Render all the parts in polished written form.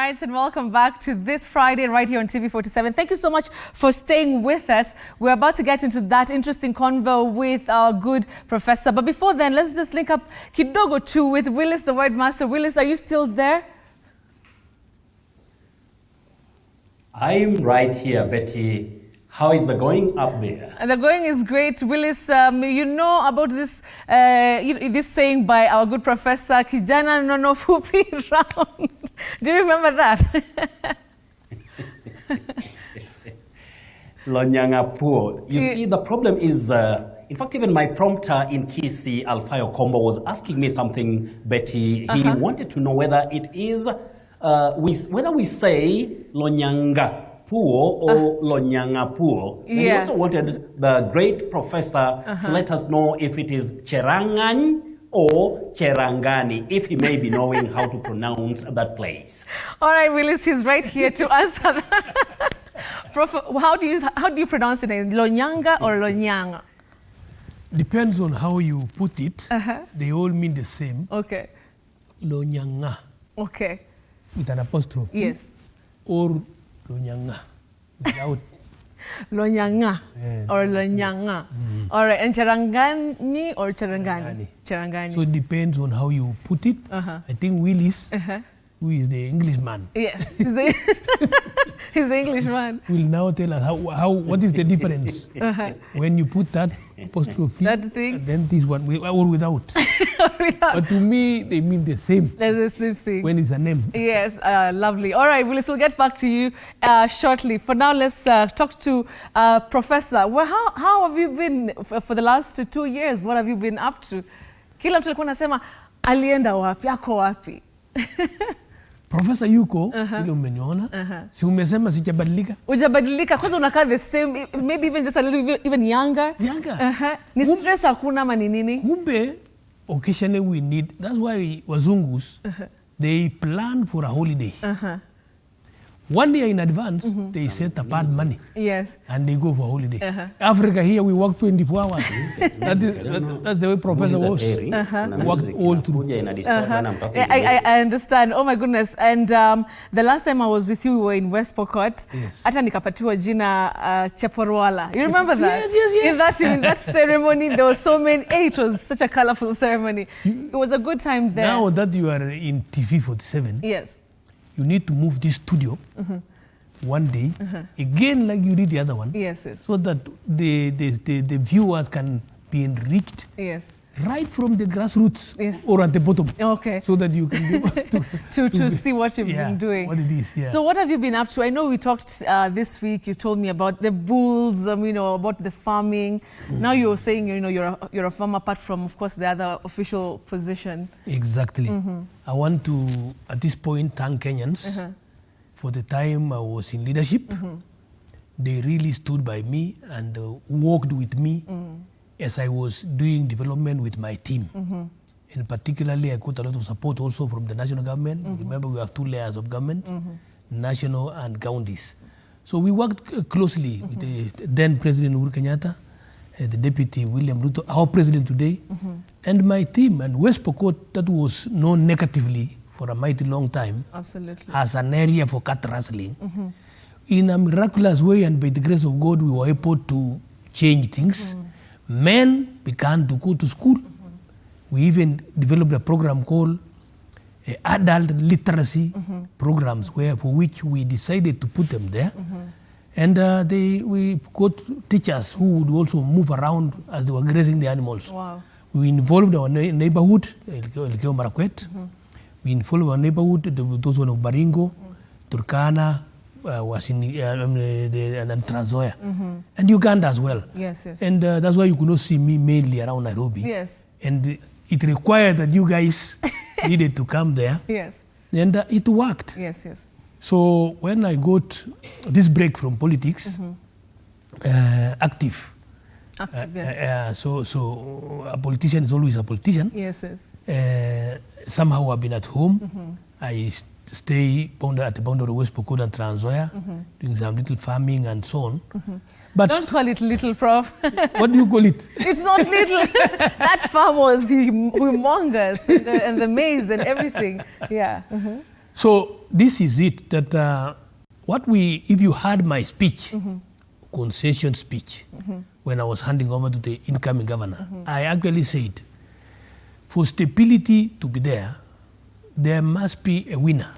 right, and welcome back to this Friday right here on TV47. Thank you so much for staying with us. We're about to get into that interesting convo with our good professor. But before then, let's just link up kidogo too with Willis, the word master. Willis, are you still there? I'm right here, Betty. How is the going up there? And the going is great. Willis, you know about this this saying by our good professor, Kijana Fupi round. Do you remember that? Lonyangapuo. You see, the problem is, in fact, even my prompter in Kisi, Alfayo Kombo, was asking me something, Betty. He wanted to know whether it is, whether we say Lonyangapuo or Lonyangapuo. And he also wanted the great professor to let us know if it is Cherangani or Cherangani, if he may be knowing how to pronounce that place. All right, Willis, he's right here to answer that. Prof, how do you pronounce it? Lonyanga or Lonyanga? Depends on how you put it. They all mean the same. Okay. Lonyanga. Okay. With an apostrophe. Yes. Or Lonyanga. Without. Lonyanga or Lonyanga. All right. And Cherangani or Cherangani? Cherangani. So it depends on how you put it. I think Willis, who is the Englishman. Yes. He's the Englishman. Will now tell us what is the difference when you put that apostrophe, that thing, and then this one, or without. But to me, they mean the same. There's the same thing. When it's a name. Yes, lovely. All right, Willis, we'll get back to you shortly. For now, let's talk to Professor. Well, how have you been for the last 2 years? What have you been up to? Kila mtu alikuwa anasema alienda wapi, ako wapi? Professor yuko, ile umeniona, si umesema sijabadilika? Hujabadilika, kwanza unakaa the same, maybe even just a little even younger. Younger. Ni stress hakuna ama ni nini? Kumbe, occasionally we need, that's why wazungus, they plan for a holiday. 1 year in advance, they set apart money. Yes. And they go for holiday. Africa here, we work 24 hours. That's the way Professor was. Worked all through. I understand. Oh my goodness. And the last time I was with you, we were in West Pokot. Yes. Hata nikapatiwa jina Chaporwala. You remember that? Yes. In that ceremony, there were so many. It was such a colorful ceremony. It was a good time there. Now that you are in TV47, yes, you need to move this studio one day, again like you did the other one, yes. so that the viewers can be enriched right from the grassroots or at the bottom. Okay. So that you can be able to see what you've been doing. What it is, So what have you been up to? I know we talked this week, you told me about the bulls, about the farming. Now you're saying, you're a farmer apart from, of course, the other official position. Exactly. I want to, at this point, thank Kenyans for the time I was in leadership. They really stood by me and worked with me as I was doing development with my team. And particularly, I got a lot of support also from the national government. Remember, we have 2 layers of government, national and counties. So we worked closely with the then President Uhuru Kenyatta, the Deputy William Ruto, our President today, and my team. And West Pokot, that was known negatively for a mighty long time. Absolutely. As an area for cat rustling. In a miraculous way and by the grace of God, we were able to change things. Men began to go to school. We even developed a program called adult literacy programs, for which we decided to put them there. And we got teachers who would also move around as they were grazing the animals. Wow. We involved our neighborhood, Elgeyo Marakwet. We involved our neighborhood, those one of Baringo, Turkana, was in and Trans Nzoia, and Uganda as well. Yes. And that's why you could not see me mainly around Nairobi. Yes. And it required that you guys needed to come there. Yes. And it worked. Yes. So when I got this break from politics, active. Yes. So a politician is always a politician. Yes. Somehow I've been at home. I stay at the boundary of West Pokot and Trans Nzoia, doing some little farming and so on. But don't call it little, Prof. What do you call it? It's not little. That farm was humongous, and the maize and everything. Yeah. So this is it, that if you heard my speech, concession speech, when I was handing over to the incoming governor, I actually said, for stability to be there must be a winner.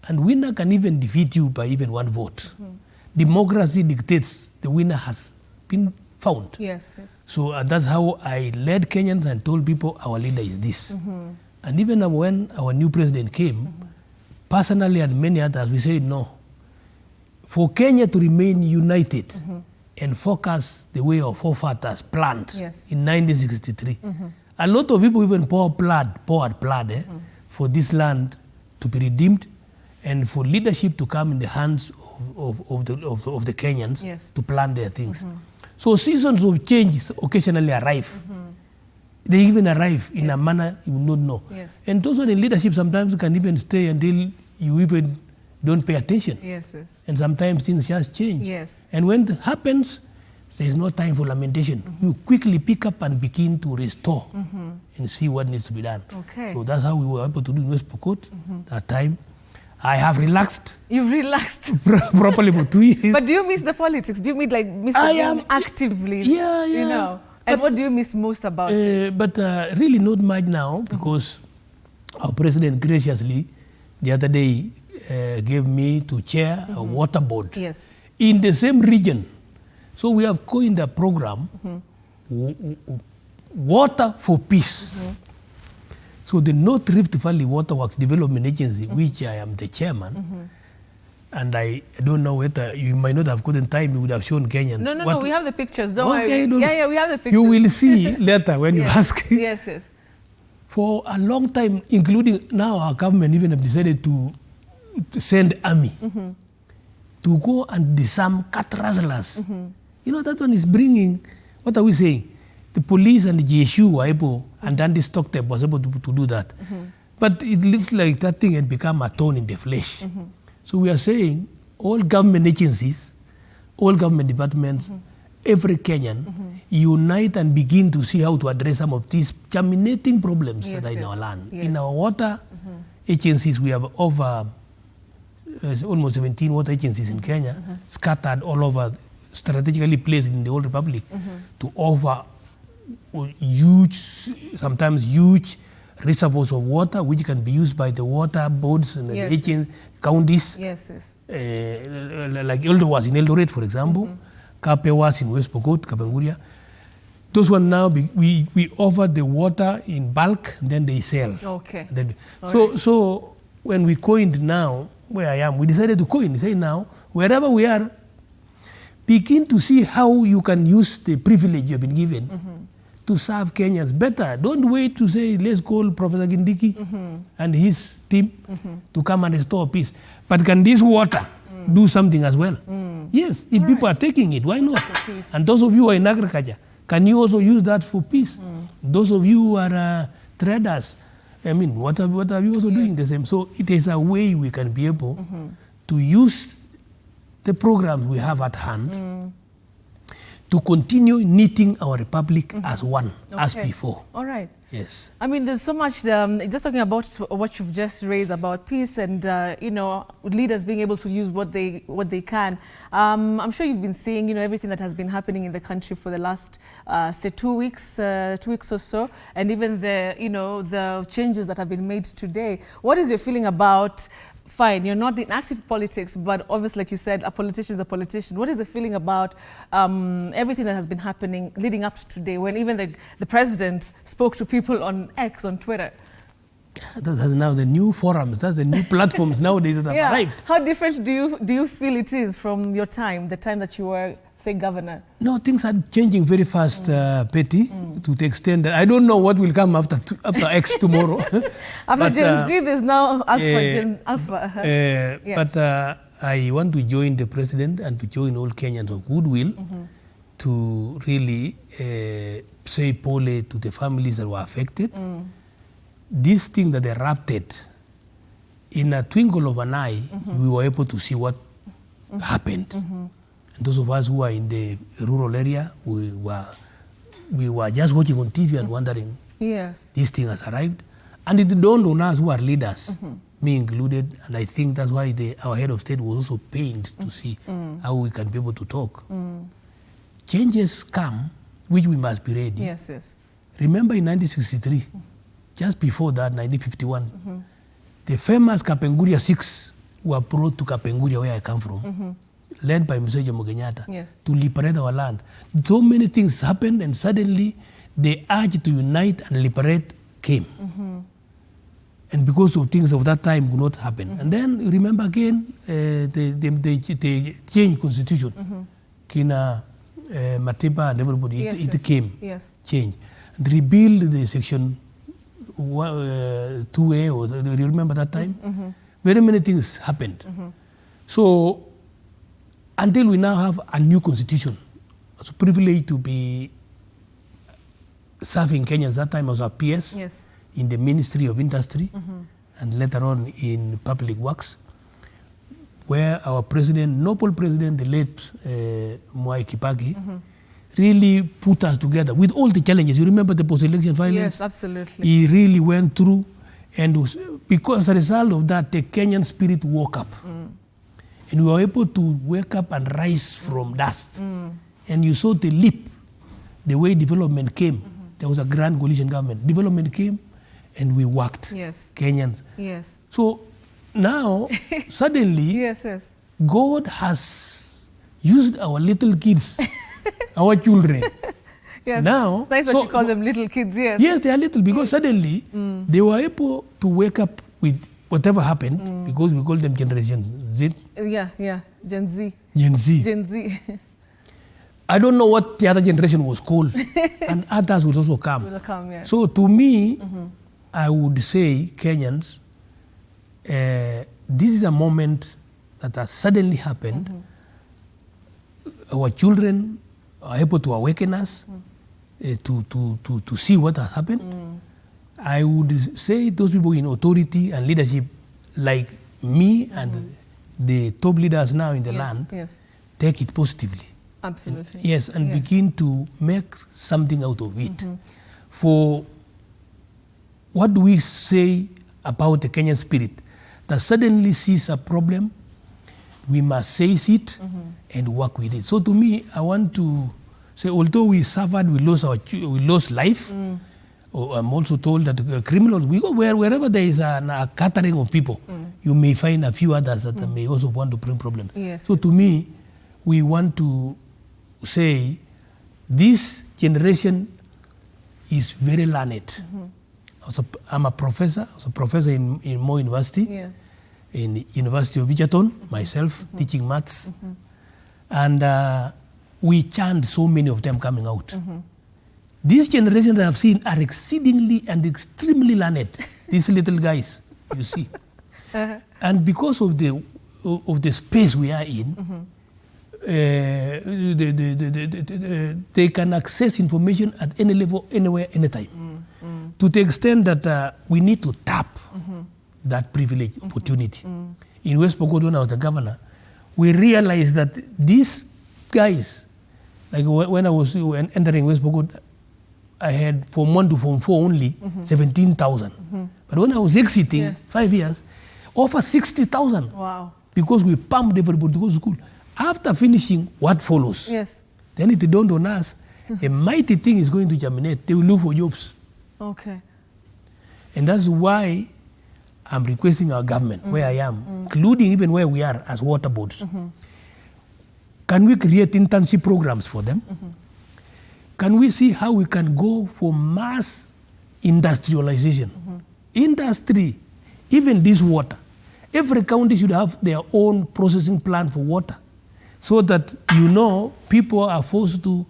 And winner can even defeat you by even one vote. Democracy dictates the winner has been found. Yes, yes. So that's how I led Kenyans and told people our leader is this. And even when our new president came, personally and many others, we said no. For Kenya to remain united and focus the way our forefathers planned in 1963, a lot of people even poured blood for this land to be redeemed and for leadership to come in the hands of the Kenyans to plan their things. So seasons of change occasionally arrive. They even arrive in a manner you will not know. And those in leadership sometimes can even stay until you even don't pay attention. And sometimes things just change. And when it happens, there is no time for lamentation. You quickly pick up and begin to restore and see what needs to be done. So that's how we were able to do in West Pokot that time. I have relaxed. You've relaxed? Properly for 2 years. But do you miss the politics? Do you miss the game actively? Yeah. You know? And what do you miss most about it? But really not much now, because our president graciously the other day gave me to chair a water board in the same region. So we have coined a program, Water for Peace. So the North Rift Valley Water Works Development Agency, which I am the chairman, and I don't know whether you might not have gotten time, you would have shown Kenyans. No, we have the pictures, don't worry. Yeah, we have the pictures. You will see later when you ask. Yes. For a long time, including now our government even have decided to send army to go and disarm cat rustlers. You know, that one is bringing, what are we saying? The police and the GSU were able, and Dandy Stocktep was able to do that. But it looks like that thing had become a thorn in the flesh. So we are saying all government agencies, all government departments, every Kenyan, unite and begin to see how to address some of these germinating problems that are in our land. In our water agencies, we have over almost 17 water agencies in Kenya, scattered all over, strategically placed in the whole republic to offer sometimes huge reservoirs of water which can be used by the water boards and the counties. Like Eldowas in Eldoret, for example, Kapewas in West Pokot, Kapenguria. Those one now, we offer the water in bulk, then they sell. So when we coined now, where I am, we decided to coin, say now, wherever we are, begin to see how you can use the privilege you have been given to serve Kenyans better. Don't wait to say, let's call Professor Gindiki and his team to come and restore peace. But can this water do something as well? Yes, if people are taking it, why not? And those of you who are in agriculture, can you also use that for peace? Those of you who are traders, I mean, what are you also doing the same? So it is a way we can be able to use the programs we have at hand to continue knitting our republic as one, as before. All right. Yes. I mean, there's so much, just talking about what you've just raised about peace and, you know, leaders being able to use what they can. I'm sure you've been seeing, you know, everything that has been happening in the country for the last, say, 2 weeks or so, and even the, you know, the changes that have been made today. What is your feeling about, fine, you're not in active politics, but obviously, like you said, a politician is a politician. What is the feeling about everything that has been happening leading up to today, when even the president spoke to people on X, on Twitter? That's now the new forums, that's the new platforms nowadays that have arrived. How different do you feel it is from your time, the time that you were, say, governor? No, things are changing very fast, Petty, to the extent that I don't know what will come after X tomorrow. After Gen Z, there's now Alpha. But I want to join the president and to join all Kenyans of goodwill to really say pole to the families that were affected. This thing that erupted, in a twinkle of an eye, we were able to see what happened. And those of us who are in the rural area, we were just watching on TV and wondering, this thing has arrived. And it dawned on us who are leaders me included, and I think that's why our head of state was also pained to see how we can be able to talk. Changes come, which we must be ready. Yes, yes. Remember in 1963, just before that, 1951, the famous Kapenguria 6 were brought to Kapenguria, where I come from, led by Mr. Jomo Kenyatta, to liberate our land. So many things happened, and suddenly the urge to unite and liberate came. And because of things of that time could not happen. And then remember again, they changed constitution. Kina Matiba and everybody, it came, changed. And rebuild the section 2A, or do you remember that time? Very many things happened. So until we now have a new constitution, I was privileged to be serving Kenyans. That time I was a PS. In the Ministry of Industry, and later on in Public Works, where our president, noble president, the late Mwai Kibaki, really put us together with all the challenges. You remember the post-election violence? Yes, absolutely. He really went through, and because as a result of that, the Kenyan spirit woke up. And we were able to wake up and rise from dust. And you saw the leap, the way development came. There was a grand coalition government. Development came, and we worked, Kenyans. So now, suddenly, God has used our little kids, our children. Now, it's nice that you call them little kids, Yes, they are little, because suddenly they were able to wake up with whatever happened, because we call them Generation Z. Gen Z. Gen Z. Gen Z. I don't know what the other generation was called, and others will also come. So to me, I would say, Kenyans, this is a moment that has suddenly happened. Our children are able to awaken us to see what has happened. I would say those people in authority and leadership, like me and the top leaders now in the land, take it positively. Absolutely. And begin to make something out of it. For what do we say about the Kenyan spirit that suddenly sees a problem, we must seize it and work with it. So to me, I want to say, although we suffered, we lost life. I'm also told that criminals, we go wherever there is a gathering of people, you may find a few others that may also want to bring problems. So to me, we want to say this generation is very learned. I'm a professor. I was a professor in Mo University, in University of Egerton, myself, teaching maths. And we chant so many of them coming out. These generations that I've seen are exceedingly and extremely learned, these little guys, you see. And because of the space we are in, they can access information at any level, anywhere, anytime. To the extent that we need to tap that privilege, opportunity. In West Pokot, when I was the governor, we realized that these guys, like when I was entering West Pokot, I had from 1 to Form 4 only 17,000. But when I was exiting 5 years, over 60,000. Wow. Because we pumped everybody to go to school. After finishing, what follows? Then it dawned on us, a mighty thing is going to germinate. They will look for jobs. Okay. And that's why I'm requesting our government, where I am, including even where we are as water boards. Can we create internship programs for them? Can we see how we can go for mass industrialization? Industry, even this water. Every county should have their own processing plant for water, so that people are forced to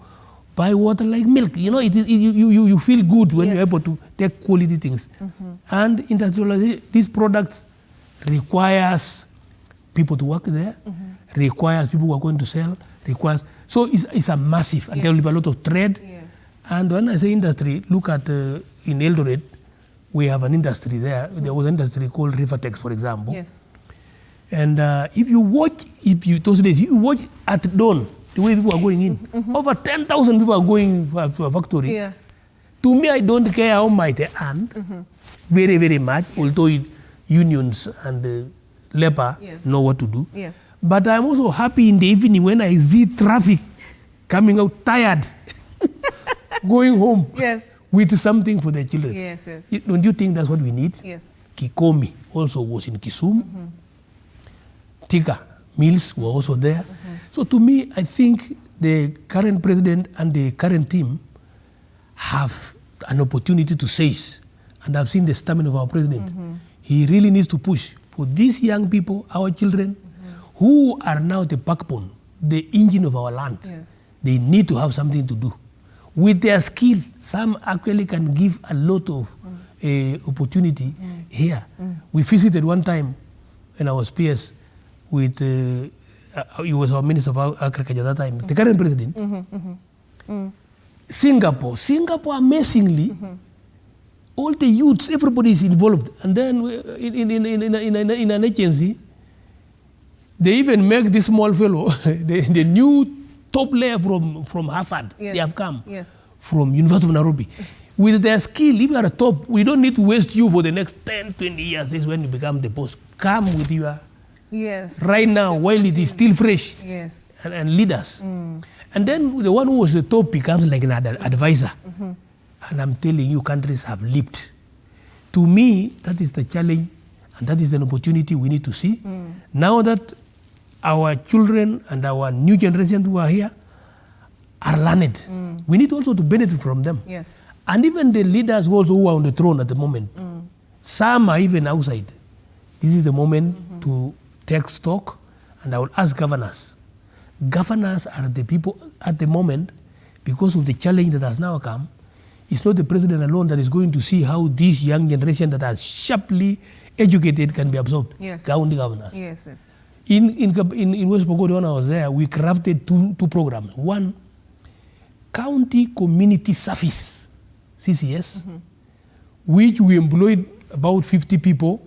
buy water like milk. You feel good when you're able to take quality things. And industrialization, these products requires people to work there, requires people who are going to sell, so it's a massive, and there will be a lot of trade. And when I say industry, look at in Eldoret, we have an industry there. There was an industry called Rivertex, for example. And if you watch at dawn, the way people are going in, over 10,000 people are going to a factory. To me, I don't care how much they earn, very, very much, although unions and the labor know what to do. Yes. But I'm also happy in the evening when I see traffic coming out tired, going home with something for their children. Yes, yes. Don't you think that's what we need? Yes. Kikomi also was in Kisumu. Tika Mills were also there. So to me, I think the current president and the current team have an opportunity to seize. And I've seen the stamina of our president. He really needs to push for these young people, our children, who are now the backbone, the engine of our land. Yes. They need to have something to do. With their skill, some actually can give a lot of opportunity here. We visited one time in our PS with, he was our Minister of Agriculture at that time, the current president. Singapore, amazingly, all the youths, everybody is involved. And then in an agency, they even make this small fellow, the new top layer from Harvard. They have come from University of Nairobi. With their skill, if you are a top, we don't need to waste you for the next 10, 20 years. This is when you become the boss. Come with your, right now, while it is still fresh, and lead us. And then the one who was the top becomes like an advisor. And I'm telling you, countries have leaped. To me, that is the challenge, and that is an opportunity we need to see. Now that our children and our new generation who are here are learned, we need also to benefit from them. And even the leaders also who are on the throne at the moment, some are even outside. This is the moment to take stock, and I will ask governors. Governors are the people at the moment, because of the challenge that has now come. It's not the president alone that is going to see how this young generation that are sharply educated can be absorbed. County governors. In West Pokot, when I was there, we crafted two programs. One, County Community Service, CCS, which we employed about 50 people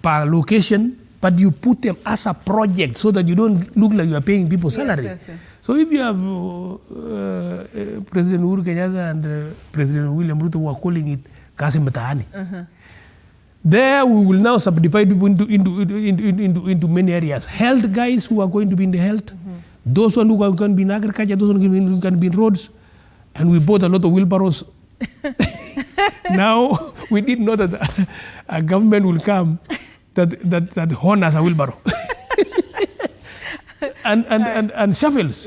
per location, but you put them as a project so that you don't look like you are paying people salary. So if you have President Uhuru Kenyatta and President William Ruto who are calling it Kasi Mtaani, there we will now subdivide people into many areas. Health guys who are going to be in the health, those who can be in agriculture, those who can be in roads, and we bought a lot of wheelbarrows. Now we didn't know that a government will come that honors a wheelbarrow and shovels.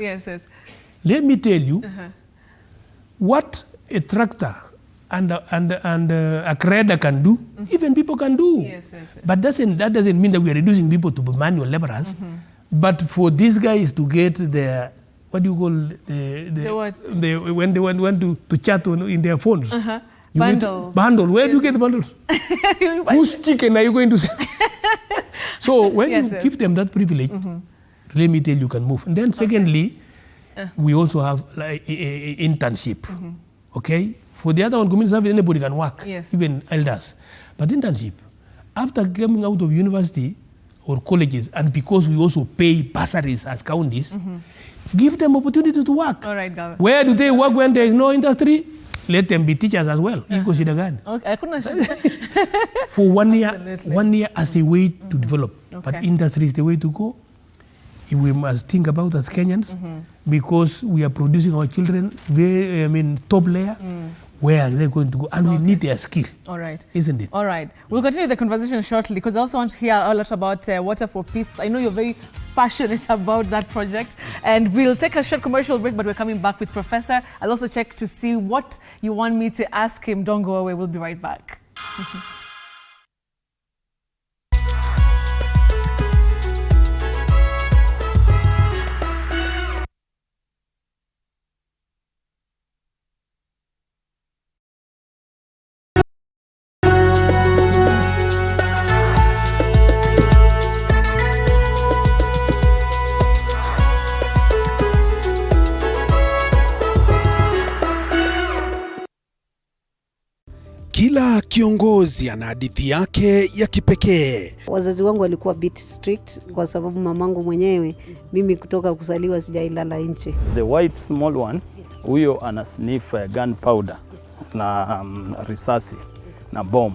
Let me tell you what a tractor and a grader can do, even people can do. But that doesn't mean that we are reducing people to manual laborers. But for these guys to get their, what do you call when they want to chat in their phones? Bundle. Where do you get the bundles? Whose chicken are you going to sell? So when you give them that privilege, let me tell you, can move. And then secondly, we also have like internship. Okay? For the other one, community service, anybody can work, even elders. But internship, after coming out of university or colleges, and because we also pay bursaries as counties, give them opportunity to work. Where do they work when there is no industry? Let them be teachers as well. Okay, I couldn't for 1 year, 1 year as a way to develop. But industry is the way to go. We must think about as Kenyans, because we are producing our children top layer. Where are they going to go? And we need their skill. Isn't it? We'll continue the conversation shortly, because I also want to hear a lot about Water for Peace. I know you're very passionate about that project. And we'll take a short commercial break, but we're coming back with Professor. I'll also check to see what you want me to ask him. Don't go away. We'll be right back. Kila kiongozi ana hadithi yake ya kipekee. Wazazi wangu walikuwa bit strict kwa sababu mamangu mwenyewe, mimi kutoka kuzaliwa sijailala nje. The white small one, huyo ana sniff gunpowder na risasi na bomb.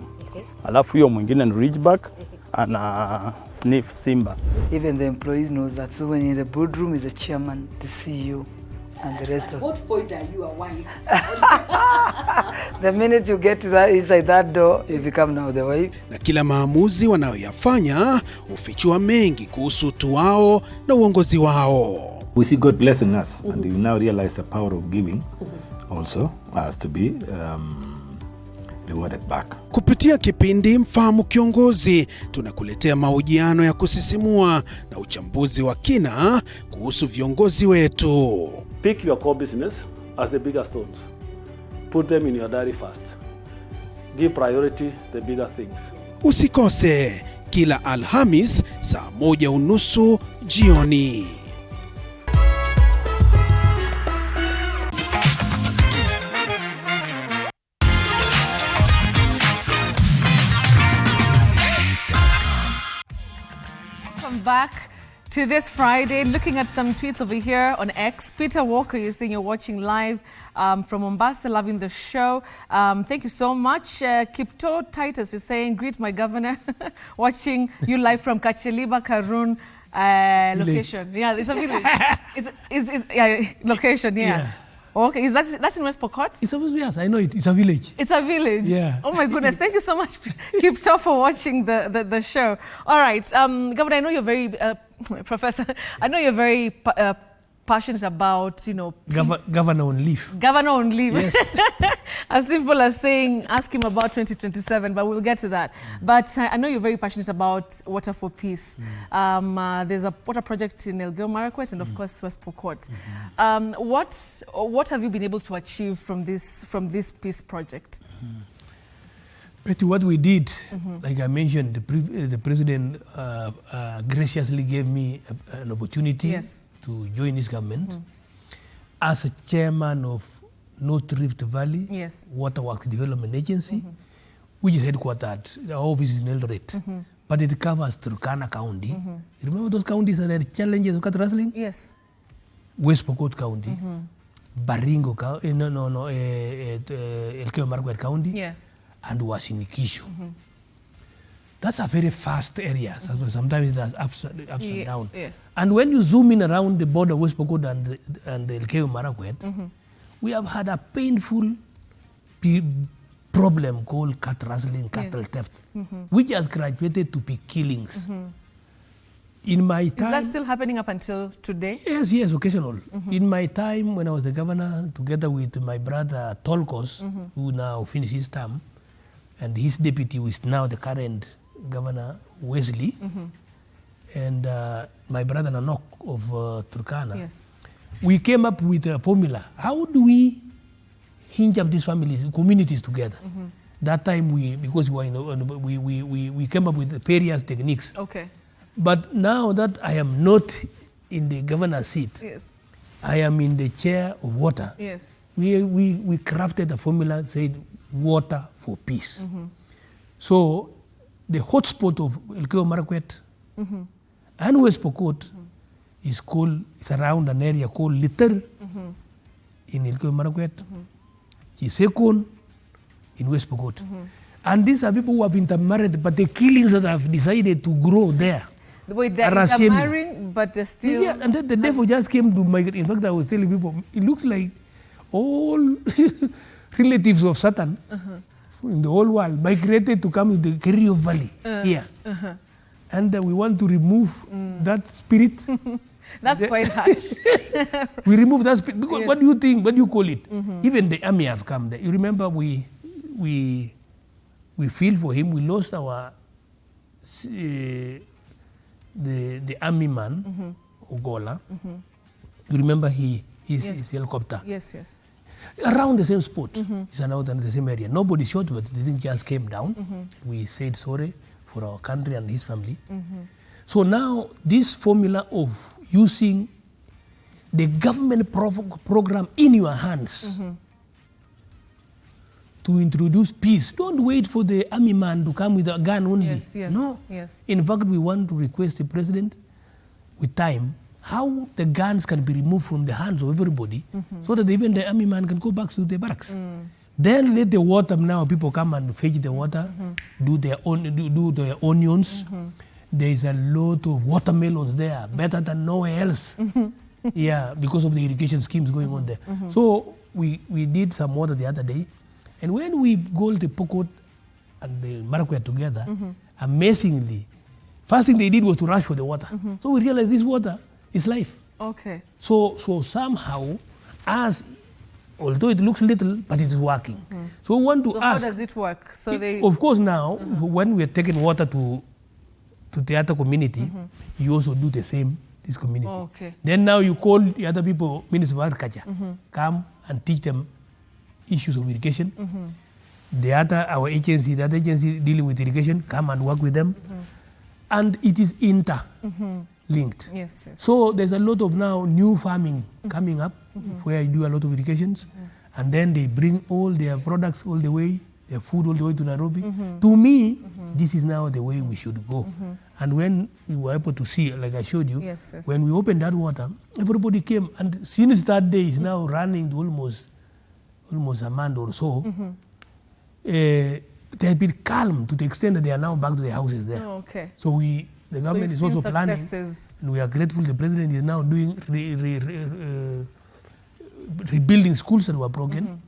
alafu hiyo mwingine ni Ridgeback ana sniff Simba. Even the employees knows that. So when in the boardroom is the chairman, the CEO, and the rest of. At what point are you a wife? The minute you get to that inside that door, you become now the wife. Na kila maamuzi wanayoyafanya hufichua mengi kuhusu utu wao na uongozi wao. We see God blessing us, and we now realize the power of giving also has to be rewarded back. Kupitia kipindi Mfahamu Kiongozi, tunakuletea mahojiano ya kusisimua na uchambuzi wa kina kuhusu viongozi wetu. Pick your core business as the bigger stones. Put them in your diary first. Give priority the bigger things. Usikose kila Alhamis saa 1:30 jioni. Back to this Friday, looking at some tweets over here on X. Peter Walker, you're saying you're watching live from Mombasa, loving the show. Thank you so much. Kipto Titus, you're saying, greet my governor. Watching you live from Kacheliba, Karun location. Yeah, it's a village. Location, yeah. Okay, that's in West Pokot? It's supposed to be, yes, I know it. It's a village. It's a village? Yeah. Oh my goodness, thank you so much, Kipto, for watching the show. All right, Governor, I know you're very, Professor, I know you're very passionate about, you know, Governor on leave. Governor on leave. Yes. As simple as saying, ask him about 2027, but we'll get to that. But I know you're very passionate about Water for Peace. There's a water project in Elgeyo Marakwet and of course West Pokot. What have you been able to achieve from this peace project? Betty, what we did, like I mentioned, the president graciously gave me an opportunity to join his government as a chairman of North Rift Valley Water Works Development Agency, which is headquartered. Our office is in Eldoret, but it covers Turkana County. You remember those counties that had challenges of cat rustling? Yes. West Pokot County, Baringo County, Elgeyo Marakwet County, and Uasin-Gishu. That's a very fast area. Sometimes it has ups and downs. Yes. And when you zoom in around the border of West Pokot and Elgeyo Marakwet, we have had a painful problem called cat rustling, cattle theft, which has graduated to be killings. In my time, is that still happening up until today? Yes, occasional. In my time, when I was the governor, together with my brother Tolkos, who now finished his term, and his deputy, who is now the current governor, Wesley, and my brother Nanok of Turkana, we came up with a formula. How do we hinge up these communities together? That time, because we came up with various techniques. Okay. But now that I am not in the governor's seat, I am in the chair of water. Yes. We crafted a formula said Water for Peace. So the hotspot of Elgeyo Marakwet and West Pokot is around an area called Litter in Elgeyo Marakwet, Chisekon in West Pokot. And these are people who have intermarried, but the killings that have decided to grow there. Wait, they're intermarrying, but they're still... Yeah, and then the devil just came to migrate. In fact, I was telling people, it looks like all relatives of Satan in the whole world migrated to come to the Kerio Valley here. And we want to remove that spirit. That's quite harsh. We remove that spirit. Because what do you think, what do you call it? Even the army have come there. You remember we feel for him. We lost our... the army man, Ogola. You remember his helicopter? Yes, yes. Around the same spot. It's around the same area. Nobody shot, but the thing just came down. We said sorry for our country and his family. So now this formula of using the government program in your hands to introduce peace. Don't wait for the army man to come with a gun only. Yes, yes, no. yes. In fact, we want to request the president with time how the guns can be removed from the hands of everybody so that even the army man can go back to the barracks. Then let the water, now people come and fetch the water, do their onions. There is a lot of watermelons there, better than nowhere else. Yeah, because of the irrigation schemes going on there. So we did some water the other day. And when we go to Pokot and the Maracuya together, amazingly, first thing they did was to rush for the water. So we realized this water is life. Okay. So somehow, although it looks little, but it is working. So we want to ask. How does it work? So Of course now, when we are taking water to the other community, you also do the same, this community. Okay. Then now you call the other people, Minister of Agriculture, come and teach them issues of irrigation. The other agency dealing with irrigation, come and work with them. And it is interlinked. Yes. So there's a lot of now new farming coming up where you do a lot of irrigations. And then they bring all their products all the way, their food all the way to Nairobi. To me, this is now the way we should go. And when we were able to see, like I showed you, when we opened that water, everybody came. And since that day, it's now running to almost a month or so. They have been calm to the extent that they are now back to their houses there. Oh, okay. So the government is also planning, and we are grateful the president is now doing rebuilding schools that were broken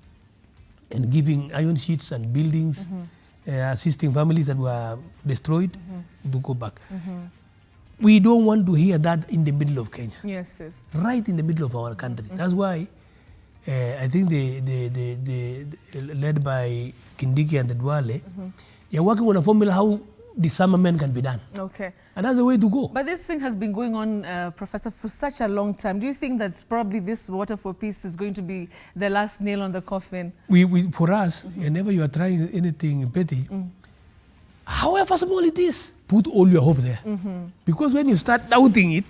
and giving iron sheets and buildings, assisting families that were destroyed to go back. We don't want to hear that in the middle of Kenya. Yes. Right in the middle of our country. That's why I think they led by Kindiki and Dwale, they are working on a formula how disarmament can be done. Okay. And that's the way to go. But this thing has been going on, Professor, for such a long time. Do you think that probably this Water for Peace is going to be the last nail on the coffin? For us, whenever you are trying anything petty, however small it is, put all your hope there. Because when you start doubting it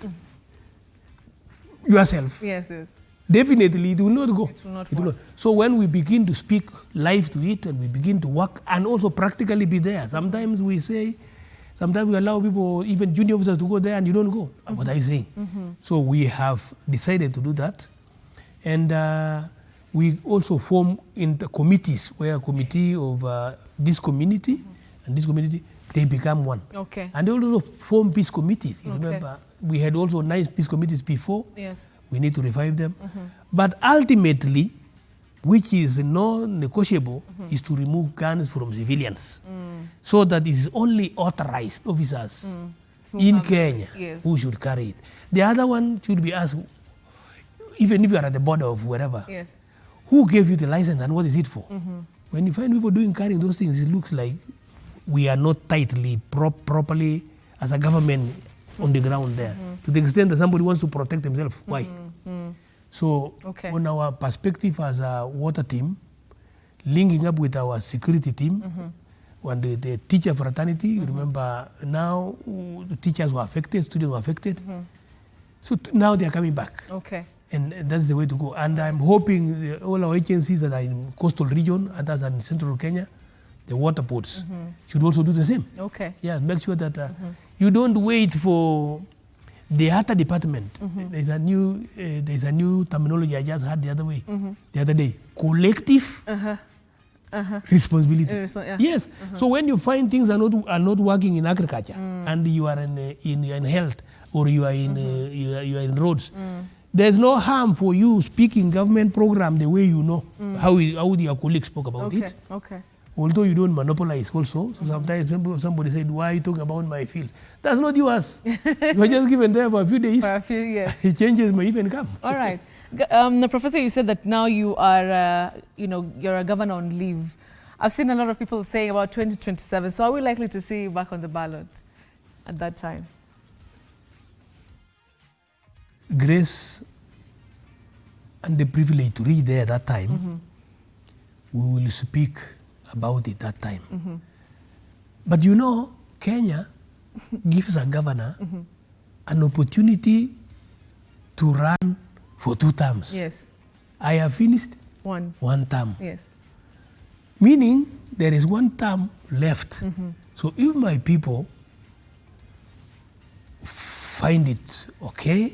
yourself, definitely it will not go. It will not. So when we begin to speak life to it and we begin to work and also practically be there, sometimes we allow people, even junior officers, to go there and you don't go. What are you saying? So we have decided to do that. And we also form in the committees, where a committee of this community and this community, they become one. Okay. And they also form peace committees. You remember, we had also nice peace committees before. Yes. We need to revive them. But ultimately, which is non-negotiable, is to remove guns from civilians. So that it is only authorized officers in Kenya who should carry it. The other one should be asked, even if you are at the border of wherever, who gave you the license and what is it for? When you find people carrying those things, it looks like we are not tightly, properly, as a government, on the ground there. To the extent that somebody wants to protect himself. Why? So, on our perspective as a water team, linking up with our security team, when the teacher fraternity, you remember now the teachers were affected, students were affected. So now they are coming back. Okay. And that's the way to go. And I'm hoping all our agencies that are in coastal region, others are in central Kenya, the water ports, should also do the same. Okay. Yeah, make sure that you don't wait for the other department. There's a new terminology I just heard the other day. Collective responsibility. Yes. So when you find things are not working in agriculture and you are in health or you are in roads, there's no harm for you speaking government program the way you know how your colleagues spoke about it. Okay. Although you don't monopolize also. So sometimes somebody said, why are you talking about my field? That's not yours. You are just given there for a few days. For a few years. It changes may even come. All right. Professor, you said that now you are, you're a governor on leave. I've seen a lot of people saying about 2027. So are we likely to see you back on the ballot at that time? Grace and the privilege to reach there at that time, we will speak about it that time. But Kenya gives a governor an opportunity to run for 2 terms. Yes. I have finished one term. Yes. Meaning there is 1 term left. So if my people find it okay,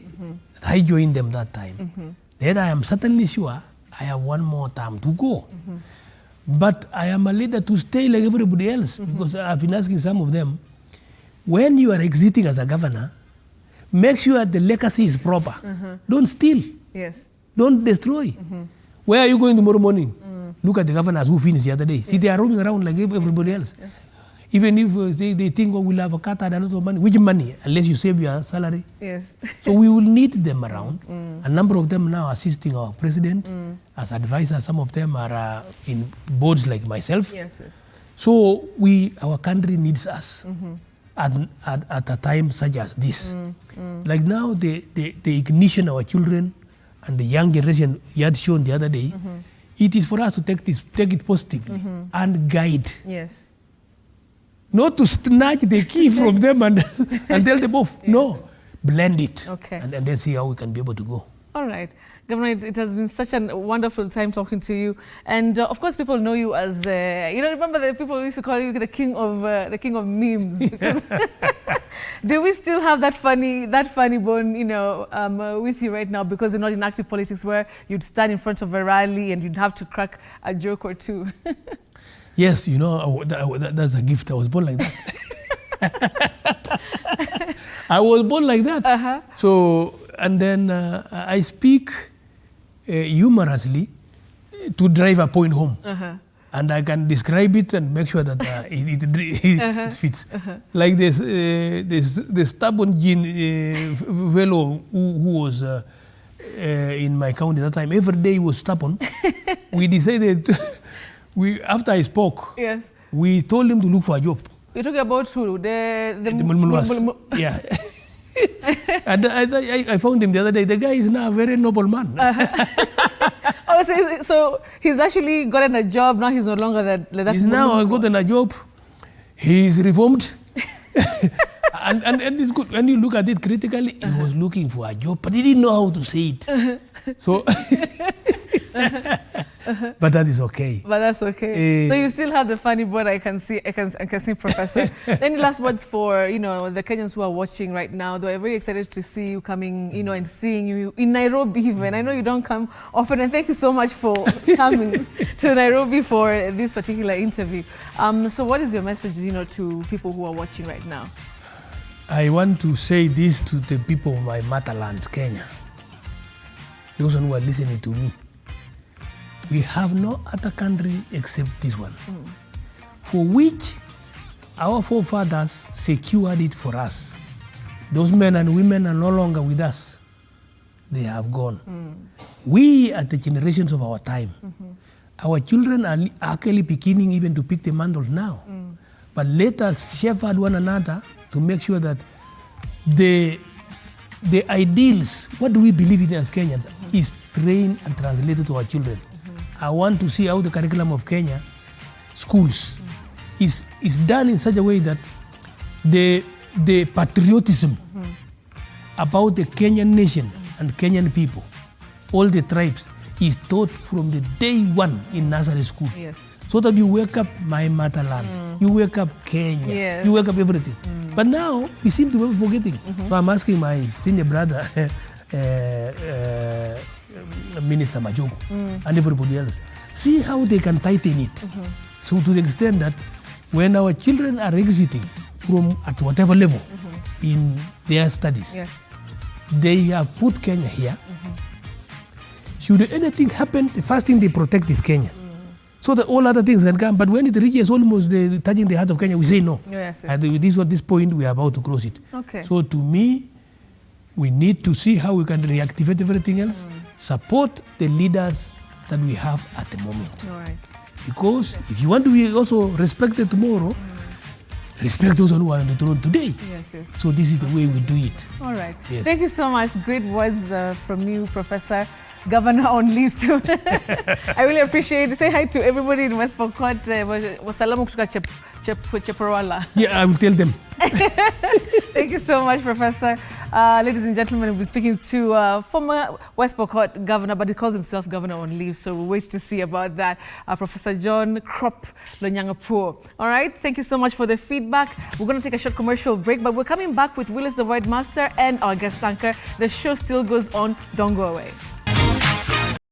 that I join them that time, then I am certainly sure I have 1 more term to go. But I am a leader to stay like everybody else, because I've been asking some of them, when you are exiting as a governor, make sure the legacy is proper. Don't steal. Yes. Don't destroy. Where are you going tomorrow morning? Look at the governors who finished the other day. See, they are roaming around like everybody else. Yes. Even if they think, oh, we'll have a cut and a lot of money. Which money? Unless you save your salary. Yes. So we will need them around. A number of them now assisting our president as advisors. Some of them are in boards like myself. Yes, yes. So our country needs us at a time such as this. Like now, the ignition of our children and the young generation you had shown the other day, it is for us to take it positively and guide. Yes. Not to snatch the key from them and tell them off. Yes. No, blend it. Okay. And then see how we can be able to go. All right. Governor, it has been such a wonderful time talking to you. And of course, people know you as, remember the people used to call you the king of memes. Do we still have that funny bone, with you right now, because you're not in active politics where you'd stand in front of a rally and you'd have to crack a joke or two? Yes, that's a gift. I was born like that. I was born like that. So, and then I speak humorously to drive a point home. And I can describe it and make sure that it fits. Like this, the stubborn fellow who was in my county at that time, every day he was stubborn. We decided, after I spoke, yes, we told him to look for a job. You're talking about who? The Mulmulwas. Yeah. And I found him the other day. The guy is now a very noble man. Oh, so he's actually gotten a job now. He's no longer that. He's now gotten a job. He's reformed. and it's good. When you look at it critically, he was looking for a job, but he didn't know how to say it. So, but that is okay. But that's okay. So you still have the funny bone. I can see, Professor. Any last words for the Kenyans who are watching right now? They're very excited to see you coming, and seeing you in Nairobi even. I know you don't come often, and thank you so much for coming to Nairobi for this particular interview. So what is your message, to people who are watching right now? I want to say this to the people of my motherland, Kenya. Those who are listening to me. We have no other country except this one, for which our forefathers secured it for us. Those men and women are no longer with us. They have gone. We are the generations of our time. Our children are actually beginning even to pick the mantles now. But let us shepherd one another to make sure that the ideals, what do we believe in as Kenyans, is trained and translated to our children. I want to see how the curriculum of Kenya schools is done in such a way that the patriotism about the Kenyan nation and Kenyan people, all the tribes, is taught from the day one in nursery school. Yes. So that you wake up my motherland, you wake up Kenya, yes, you wake up everything. But now we seem to be forgetting. So I'm asking my senior brother, Minister Majogo, and everybody else, see how they can tighten it. So to the extent that when our children are exiting from at whatever level in their studies, yes, they have put Kenya here. Should anything happen, the first thing they protect is Kenya. So that all other things can come. But when it reaches almost touching the heart of Kenya, we say no. Yes, yes. And at this point, we are about to cross it. Okay. So to me, we need to see how we can reactivate everything else, support the leaders that we have at the moment. All right. Because if you want to be also respected tomorrow, respect those who are on the throne today. Yes, yes. So this is the way we do it. All right. Yes. Thank you so much. Great words from you, Professor. Governor on leave too. I really appreciate it. Say hi to everybody in West Pokot. Wasalamu kutoka Cheporwala. Yeah, I will tell them. Thank you so much, Professor. Ladies and gentlemen, we'll be speaking to former West Pokot governor, but he calls himself governor on leave, so we'll wait to see about that. Professor John Prof.lonyangapuo. All right, thank you so much for the feedback. We're going to take a short commercial break, but we're coming back with Willis the Word Master and our guest anchor. The show still goes on. Don't go away.